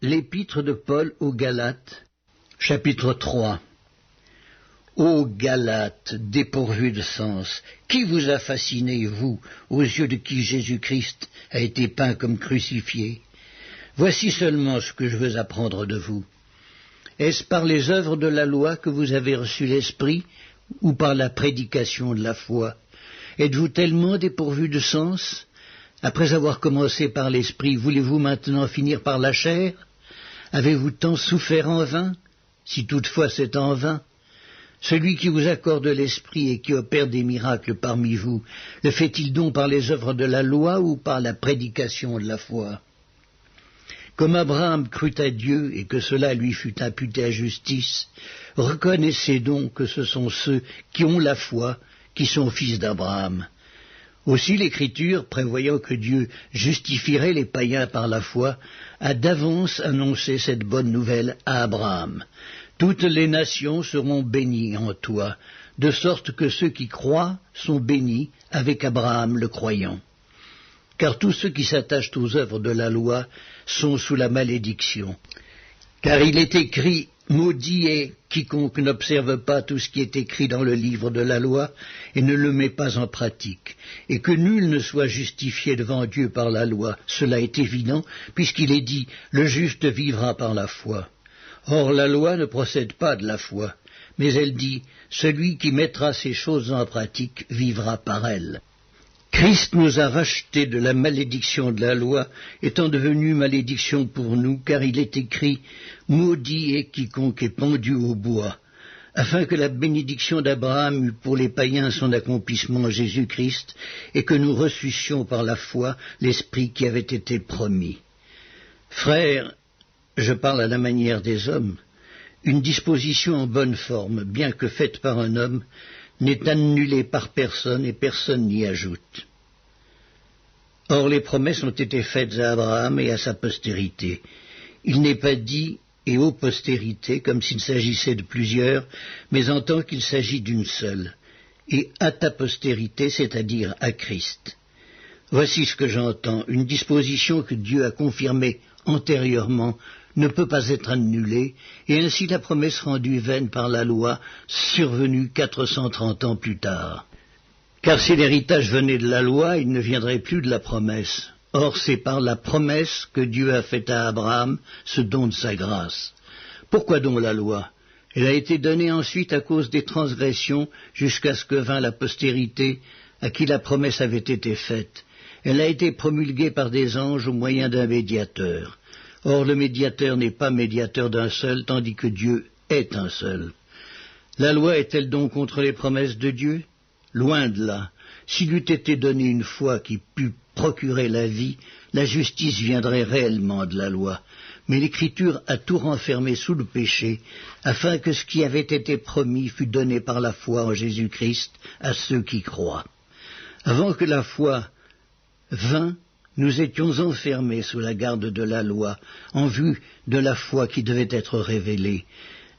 L'épître de Paul aux Galates, chapitre 3. Ô Galates, dépourvus de sens, qui vous a fasciné, vous, aux yeux de qui Jésus-Christ a été peint comme crucifié? Voici seulement ce que je veux apprendre de vous. Est-ce par les œuvres de la loi que vous avez reçu l'Esprit, ou par la prédication de la foi? Êtes-vous tellement dépourvus de sens? Après avoir commencé par l'Esprit, voulez-vous maintenant finir par la chair? Avez-vous tant souffert en vain, si toutefois c'est en vain? Celui qui vous accorde l'Esprit et qui opère des miracles parmi vous, le fait-il donc par les œuvres de la loi ou par la prédication de la foi? Comme Abraham crut à Dieu et que cela lui fut imputé à justice, reconnaissez donc que ce sont ceux qui ont la foi qui sont fils d'Abraham. Aussi l'Écriture, prévoyant que Dieu justifierait les païens par la foi, a d'avance annoncé cette bonne nouvelle à Abraham. Toutes les nations seront bénies en toi, de sorte que ceux qui croient sont bénis avec Abraham le croyant. Car tous ceux qui s'attachent aux œuvres de la loi sont sous la malédiction. Car il est écrit: maudit est quiconque n'observe pas tout ce qui est écrit dans le livre de la loi et ne le met pas en pratique, et que nul ne soit justifié devant Dieu par la loi. Cela est évident, puisqu'il est dit: le juste vivra par la foi. Or la loi ne procède pas de la foi, mais elle dit: celui qui mettra ces choses en pratique vivra par elles. Christ nous a rachetés de la malédiction de la loi, étant devenu malédiction pour nous, car il est écrit: maudit est quiconque est pendu au bois, afin que la bénédiction d'Abraham eût pour les païens son accomplissement en Jésus-Christ, et que nous reçussions par la foi l'Esprit qui avait été promis. Frères, je parle à la manière des hommes. Une disposition en bonne forme, bien que faite par un homme, n'est annulée par personne et personne n'y ajoute. Or les promesses ont été faites à Abraham et à sa postérité. Il n'est pas dit « et aux postérités » comme s'il s'agissait de plusieurs, mais en tant qu'il s'agit d'une seule, et à ta postérité, c'est-à-dire à Christ. Voici ce que j'entends: une disposition que Dieu a confirmée antérieurement ne peut pas être annulée, et ainsi la promesse rendue vaine par la loi, survenue 430 ans plus tard. Car si l'héritage venait de la loi, il ne viendrait plus de la promesse. Or c'est par la promesse que Dieu a fait à Abraham ce don de sa grâce. Pourquoi donc la loi? Elle a été donnée ensuite à cause des transgressions, jusqu'à ce que vint la postérité à qui la promesse avait été faite. Elle a été promulguée par des anges au moyen d'un médiateur. Or le médiateur n'est pas médiateur d'un seul, tandis que Dieu est un seul. La loi est-elle donc contre les promesses de Dieu? Loin de là. S'il eût été donné une foi qui pût procurer la vie, la justice viendrait réellement de la loi. Mais l'Écriture a tout renfermé sous le péché, afin que ce qui avait été promis fût donné par la foi en Jésus-Christ à ceux qui croient. Avant que la foi vînt, nous étions enfermés sous la garde de la loi, en vue de la foi qui devait être révélée.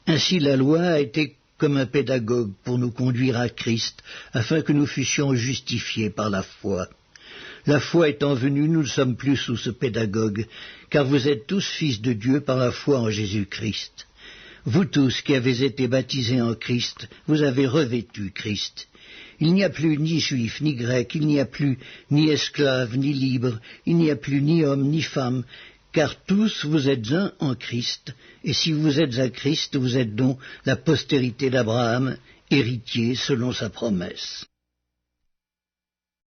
Ainsi la loi a été comme un pédagogue pour nous conduire à Christ, afin que nous fussions justifiés par la foi. La foi étant venue, nous ne sommes plus sous ce pédagogue, car vous êtes tous fils de Dieu par la foi en Jésus-Christ. Vous tous qui avez été baptisés en Christ, vous avez revêtu Christ. Il n'y a plus ni juif ni grec, il n'y a plus ni esclave ni libre, il n'y a plus ni homme ni femme, car tous vous êtes un en Christ, et si vous êtes à Christ, vous êtes donc la postérité d'Abraham, héritier selon sa promesse.